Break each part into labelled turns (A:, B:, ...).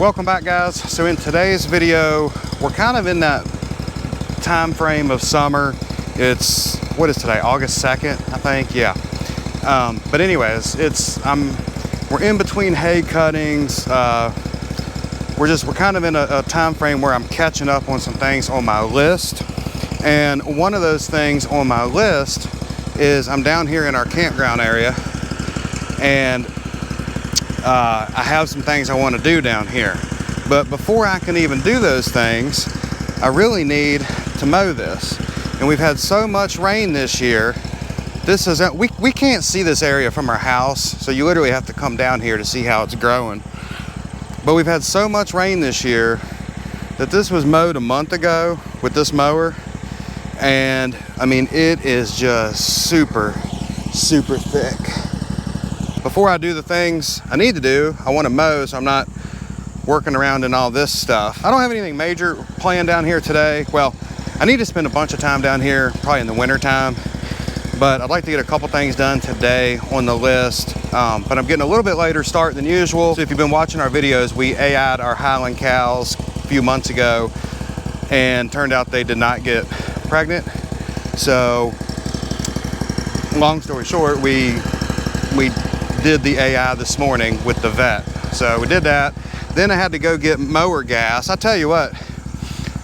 A: Welcome back, guys. So in today's video, we're kind of in that time frame of summer. It's, what is today, August 2nd, I think, yeah. But anyways, we're in between hay cuttings. We're kind of in a time frame where I'm catching up on some things on my list. And one of those things on my list is I'm down here in our campground area, and I have some things I want to do down here. But before I can even do those things, I really need to mow this. And we've had so much rain this year. We can't see this area from our house, so you literally have to come down here to see how it's growing. But we've had so much rain this year that this was mowed a month ago with this mower. And I mean, it is just super, super thick. Before I do the things I need to do, I want to mow so I'm not working around in all this stuff. I don't have anything major planned down here today. Well, I need to spend a bunch of time down here, probably in the winter time. But I'd like to get a couple things done today on the list. But I'm getting a little bit later start than usual. So if you've been watching our videos, we AI'd our Highland cows a few months ago, and turned out they did not get pregnant. So long story short, we did the AI this morning with the vet. So we did that. Then I had to go get mower gas. I tell you what,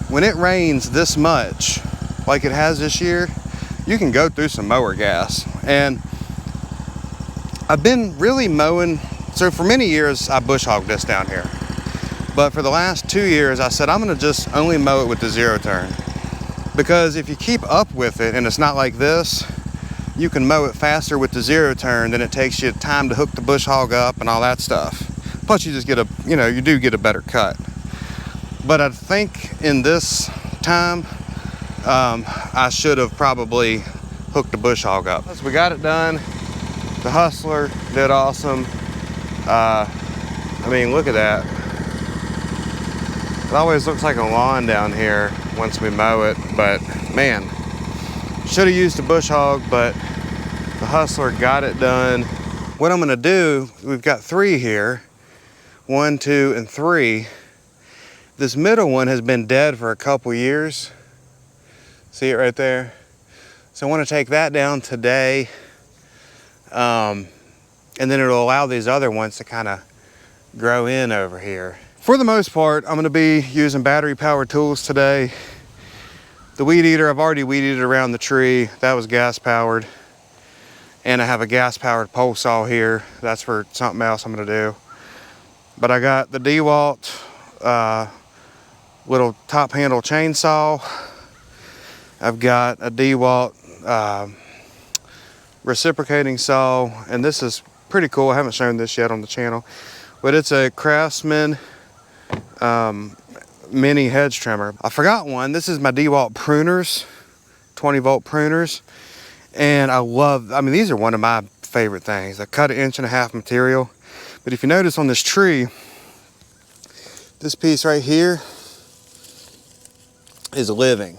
A: when it rains this much, like it has this year, you can go through some mower gas. And I've been really mowing. So for many years, I bush hogged this down here. But for the last 2 years, I said, I'm gonna just only mow it with the zero turn. Because if you keep up with it and it's not like this, you can mow it faster with the zero turn than it takes you time to hook the bush hog up and all that stuff. Plus you just get you do get a better cut. But I think in this time, I should have probably hooked the bush hog up. So we got it done. The Hustler did awesome. I mean, look at that. It always looks like a lawn down here once we mow it, but man, should have used the bush hog, but the Hustler got it done. What I'm gonna do, we've got 3 here, 1, 2, and 3. This middle one has been dead for a couple years. See it right there? So I want to take that down today, and then it'll allow these other ones to kind of grow in over here. For the most part, I'm going to be using battery powered tools today. The weed eater, I've already weed eated around the tree. That was gas powered. And I have a gas powered pole saw here. That's for something else I'm going to do. But I got the DeWalt little top handle chainsaw. I've got a DeWalt Reciprocating Saw, and this is pretty cool. I haven't shown this yet on the channel, but it's a Craftsman mini hedge trimmer. I forgot one. This is my DeWalt Pruners, 20 volt pruners, and I mean, these are one of my favorite things. I cut 1.5 inch material, but if you notice on this tree, this piece right here is living.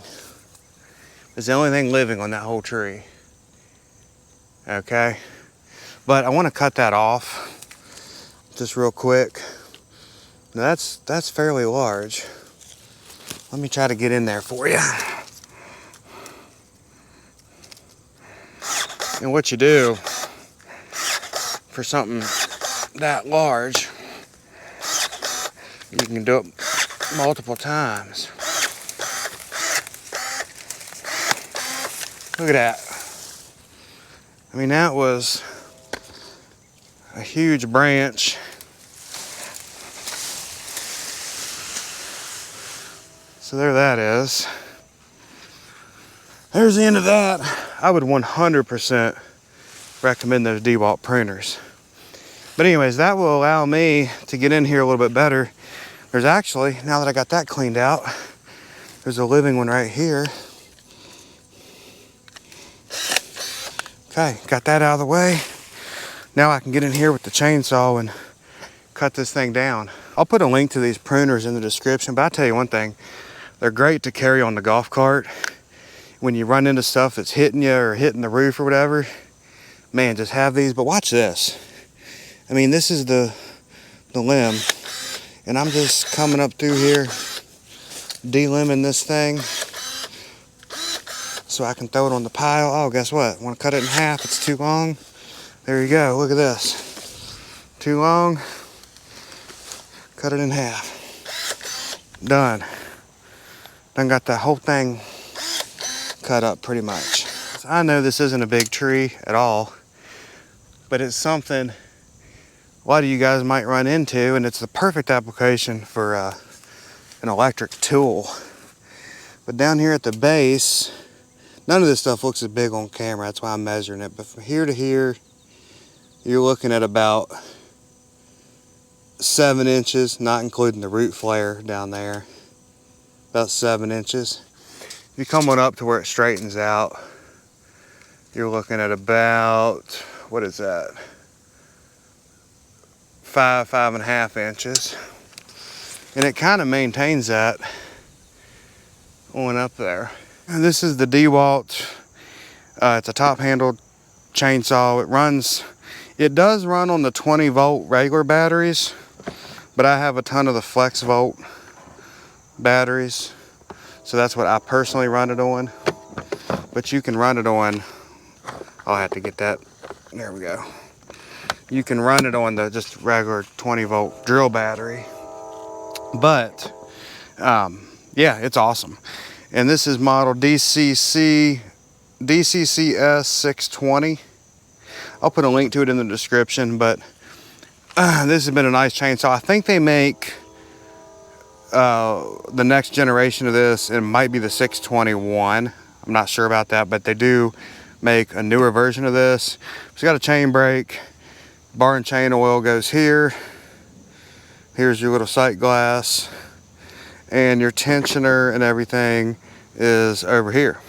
A: It's the only thing living on that whole tree. Okay, but I want to cut that off just real quick. Now that's fairly large. Let me try to get in there for you. And what you do for something that large, you can do it multiple times. Look at that. I mean, that was a huge branch. So there that is. There's the end of that. I would 100% recommend those DeWalt pruners. But anyways, that will allow me to get in here a little bit better. There's actually, now that I got that cleaned out, there's a living one right here. Okay, got that out of the way. Now I can get in here with the chainsaw and cut this thing down. I'll put a link to these pruners in the description, but I'll tell you one thing, they're great to carry on the golf cart. When you run into stuff that's hitting you or hitting the roof or whatever, man, just have these. But watch this. I mean, this is the limb, And I'm just coming up through here, de-limbing this thing so I can throw it on the pile. Oh, guess what? Want to cut it in half? It's too long. There you go. Look at this. Too long. Cut it in half. Done. Done got that whole thing cut up pretty much. So I know this isn't a big tree at all, but it's something a lot of you guys might run into, and it's the perfect application for an electric tool. But down here at the base, none of this stuff looks as big on camera, that's why I'm measuring it, but from here to here, you're looking at about 7 inches, not including the root flare down there, about 7 inches. If you come on up to where it straightens out, you're looking at about, what is that? 5.5 inches. And it kind of maintains that on up there. And this is the DeWalt. It's a top-handled chainsaw. It does run on the 20-volt regular batteries, but I have a ton of the flex volt batteries, so that's what I personally run it on. But you can run it on, I'll have to get that, there we go. You can run it on the just regular 20-volt drill battery. But, yeah, it's awesome. And this is model DCCS 620. I'll put a link to it in the description, but this has been a nice chainsaw. I think they make the next generation of this. It might be the 621. I'm not sure about that, but they do make a newer version of this. It's got a chain brake. Bar and chain oil goes here. Here's your little sight glass. And your tensioner and everything is over here.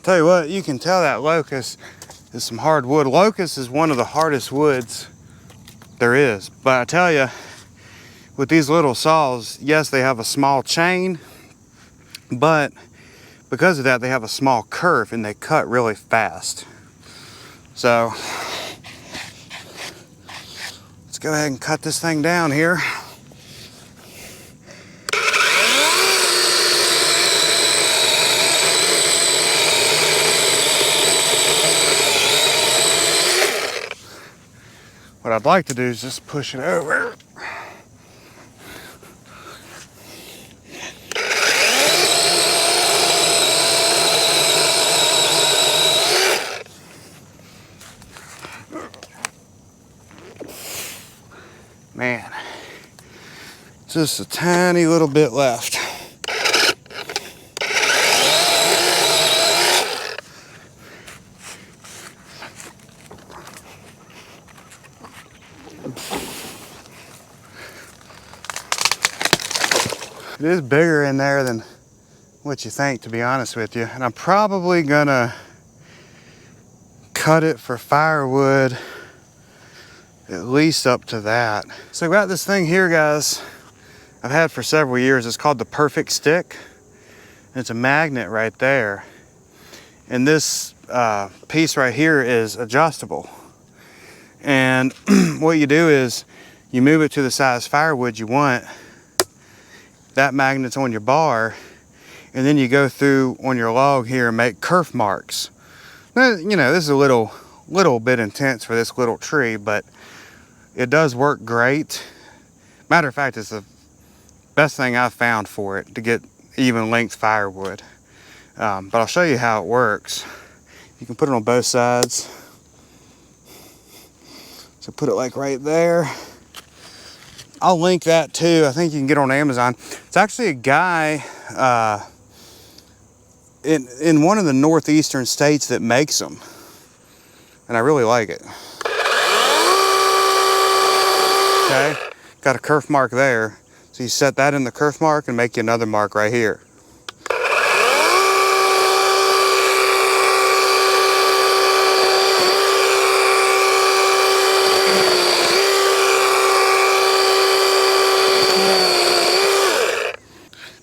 A: Tell you what, you can tell that locust is some hard wood. Locust is one of the hardest woods there is. But I tell you, with these little saws, yes, they have a small chain, but because of that, they have a small kerf and they cut really fast. So let's go ahead and cut this thing down here. What I'd like to do is just push it over. Man, just a tiny little bit left. It is bigger in there than what you think, to be honest with you. And I'm probably gonna cut it for firewood at least up to that. So I've got this thing here, guys, I've had for several years. It's called the Perfect Stick. It's a magnet right there. And this piece right here is adjustable. And what you do is you move it to the size firewood you want. That magnet's on your bar, and then you go through on your log here and make kerf marks. Now, you know, this is a little bit intense for this little tree, but it does work great. Matter of fact, it's the best thing I've found for it to get even length firewood. But I'll show you how it works. You can put it on both sides. So put it like right there. I'll link that too. I think you can get it on Amazon. It's actually a guy in one of the northeastern states that makes them, and I really like it. Okay, got a kerf mark there, so you set that in the kerf mark and make you another mark right here.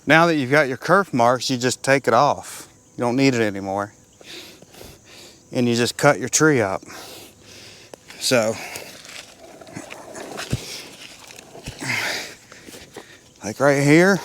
A: Now that you've got your kerf marks, you just take it off. You don't need it anymore. And you just cut your tree up. So, like right here.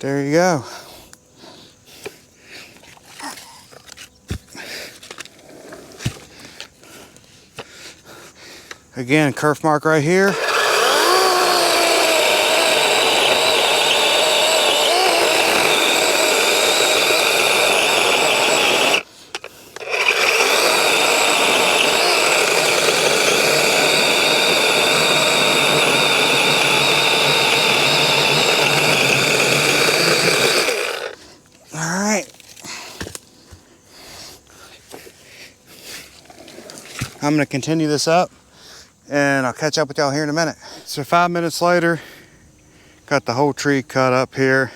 A: There you go. Again, kerf mark right here. I'm gonna continue this up and I'll catch up with y'all here in a minute. So 5 minutes later, got the whole tree cut up here.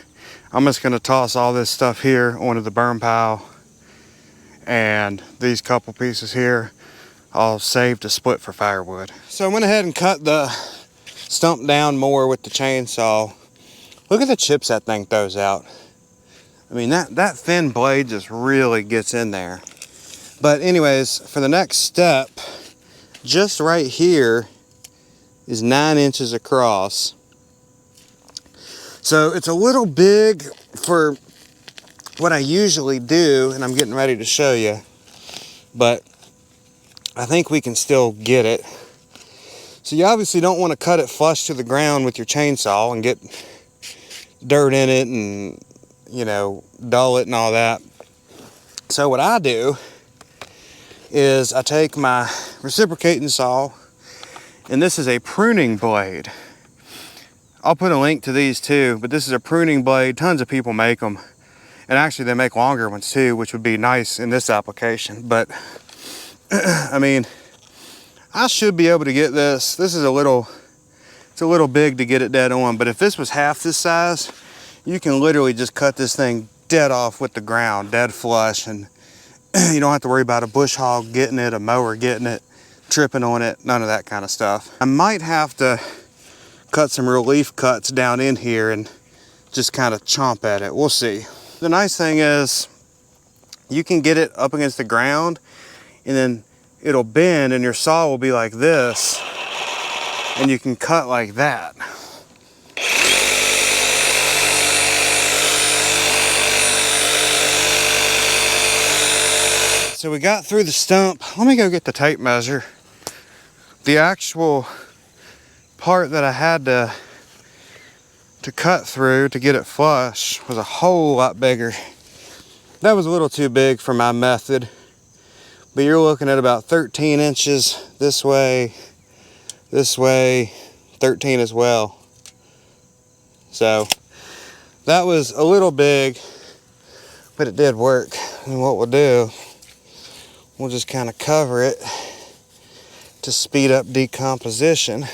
A: I'm just gonna toss all this stuff here onto the burn pile, and these couple pieces here I'll save to split for firewood. So I went ahead and cut the stump down more with the chainsaw. Look at the chips that thing throws out. I mean, that thin blade just really gets in there. But anyways, for the next step, just right here is 9 inches across. So it's a little big for what I usually do, and I'm getting ready to show you, but I think we can still get it. So you obviously don't want to cut it flush to the ground with your chainsaw and get dirt in it and, you know, dull it and all that. So what I do is I take my reciprocating saw, and this is a pruning blade. I'll put a link to these too, but this is a pruning blade. Tons of people make them, and actually they make longer ones too, which would be nice in this application. But I mean, I should be able to get this. This is it's a little big to get it dead on, but if this was half this size, you can literally just cut this thing dead off with the ground, dead flush, and you don't have to worry about a bush hog getting it, a mower getting it, tripping on it, none of that kind of stuff. I might have to cut some relief cuts down in here and just kind of chomp at it. We'll see. The nice thing is you can get it up against the ground, and then it'll bend and your saw will be like this, and you can cut like that. So we got through the stump. Let me go get the tape measure. The actual part that I had to cut through to get it flush was a whole lot bigger. That was a little too big for my method, but you're looking at about 13 inches this way, 13 as well. So that was a little big, but it did work. And what we'll do, we'll just kind of cover it to speed up decomposition.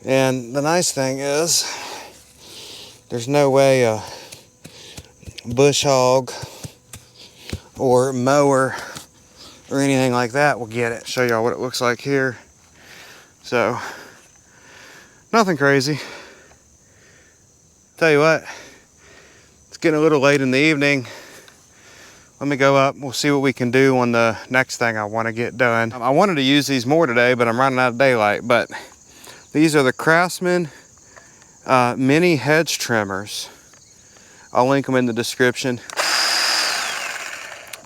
A: And the nice thing is, there's no way a bush hog or mower or anything like that will get it. Show y'all what it looks like here. So, nothing crazy. Tell you what, it's getting a little late in the evening. Let me go up, we'll see what we can do on the next thing I want to get done. I wanted to use these more today, but I'm running out of daylight. But these are the Craftsman mini hedge trimmers. I'll link them in the description.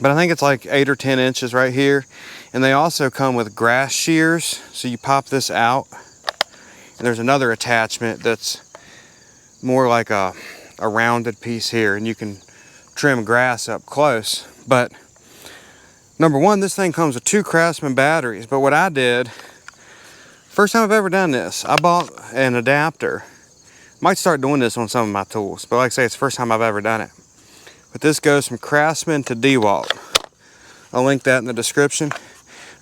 A: But I think it's like 8 or 10 inches right here. And they also come with grass shears. So you pop this out, And there's another attachment that's more like a rounded piece here, and you can trim grass up close. But number one, this thing comes with 2 Craftsman batteries. But what I did, first time I've ever done this, I bought an adapter. Might start doing this on some of my tools, but like I say, it's the first time I've ever done it. But this goes from Craftsman to DeWalt. I'll link that in the description.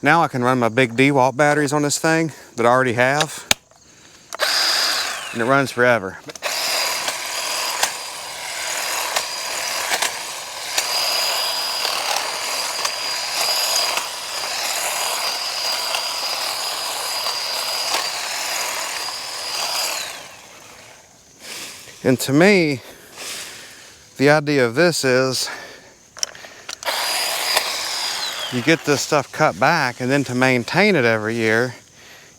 A: Now I can run my big DeWalt batteries on this thing that I already have, and it runs forever. And to me, the idea of this is you get this stuff cut back, and then to maintain it every year,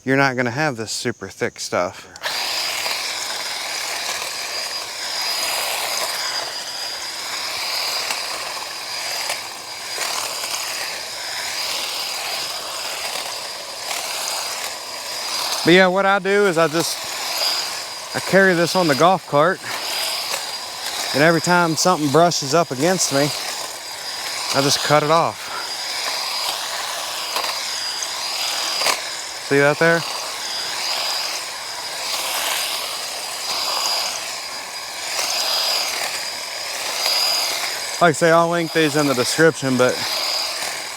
A: you're not going to have this super thick stuff. But yeah, what I do is I carry this on the golf cart, and every time something brushes up against me, I just cut it off. See that there? Like I say, I'll link these in the description, but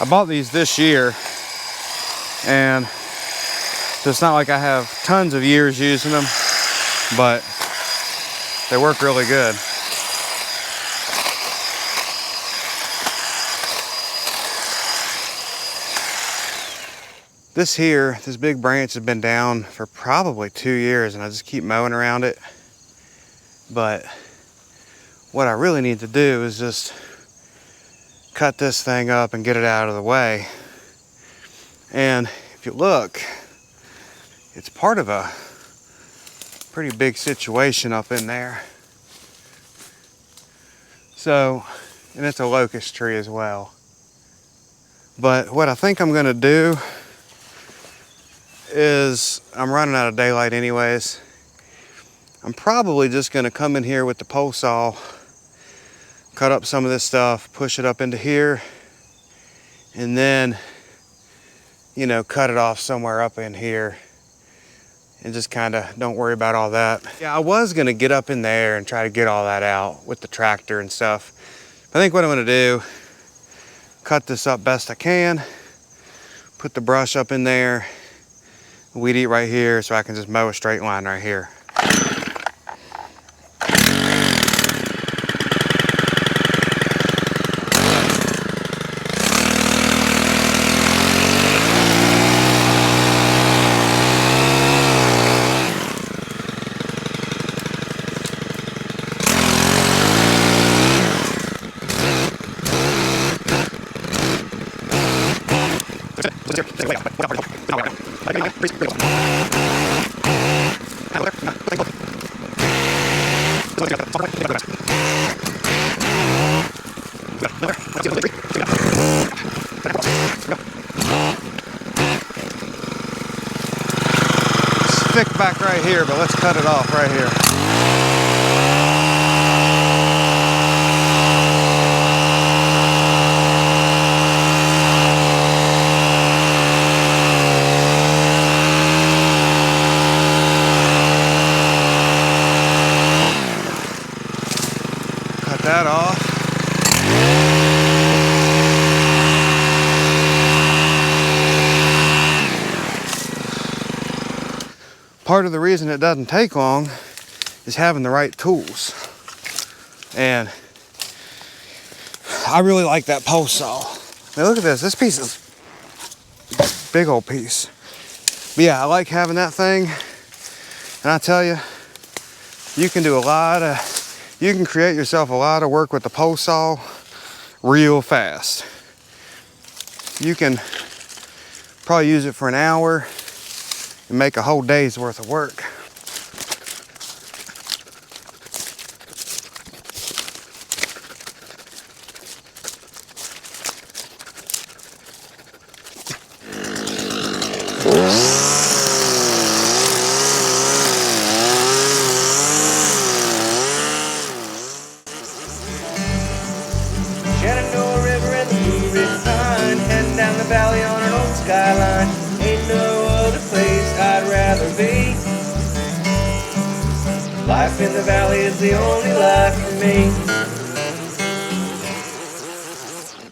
A: I bought these this year, and so it's not like I have tons of years using them, but they work really good. This big branch has been down for probably 2 years, and I just keep mowing around it. But what I really need to do is just cut this thing up and get it out of the way. And if you look, it's part of a pretty big situation up in there. So, and it's a locust tree as well. But what I think I'm gonna do is, I'm running out of daylight anyways. I'm probably just gonna come in here with the pole saw, cut up some of this stuff, push it up into here, and then, you know, cut it off somewhere up in here, and just kind of don't worry about all that. Yeah, I was gonna get up in there and try to get all that out with the tractor and stuff. I think what I'm gonna do, cut this up best I can, put the brush up in there, weed eat right here, so I can just mow a straight line right here. Stick back right here, but let's cut it off right here. Cut that off. Part of the reason it doesn't take long is having the right tools. And I really like that pole saw. Now look at this, this piece is a big old piece. But yeah, I like having that thing. And I tell you, you can do you can create yourself a lot of work with the pole saw real fast. You can probably use it for an hour and make a whole day's worth of work.
B: down the valley on an old skyline. Ain't no other place I'd rather be. Life in the valley is the only life for me.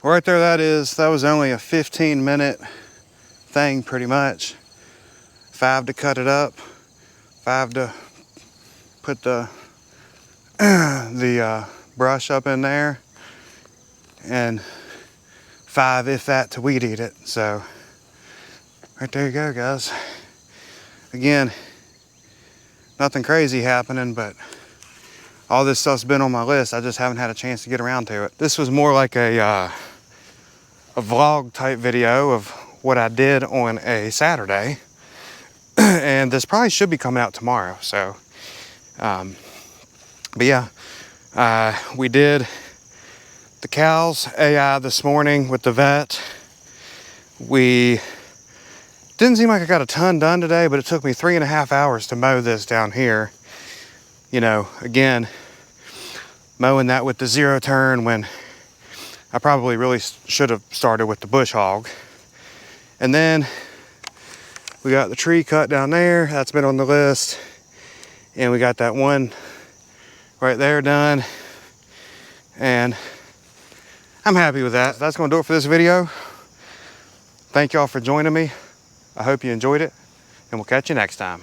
A: Right there, that was only a 15-minute thing pretty much. 5 to cut it up, 5 to put the brush up in there, and 5, if that, to weed eat it. So right there you go, guys. Again, nothing crazy happening, but all this stuff's been on my list. I just haven't had a chance to get around to it. This was more like a vlog type video of what I did on a Saturday. And this probably should be coming out tomorrow. So, but yeah, we did the cows AI this morning with the vet. We didn't seem like I got a ton done today, but it took me 3.5 hours to mow this down here. You know, again, mowing that with the 0 turn when I probably really should have started with the bush hog. And then we got the tree cut down there. That's been on the list. And we got that one right there done. And I'm happy with that. That's gonna do it for this video. Thank y'all for joining me. I hope you enjoyed it, and we'll catch you next time.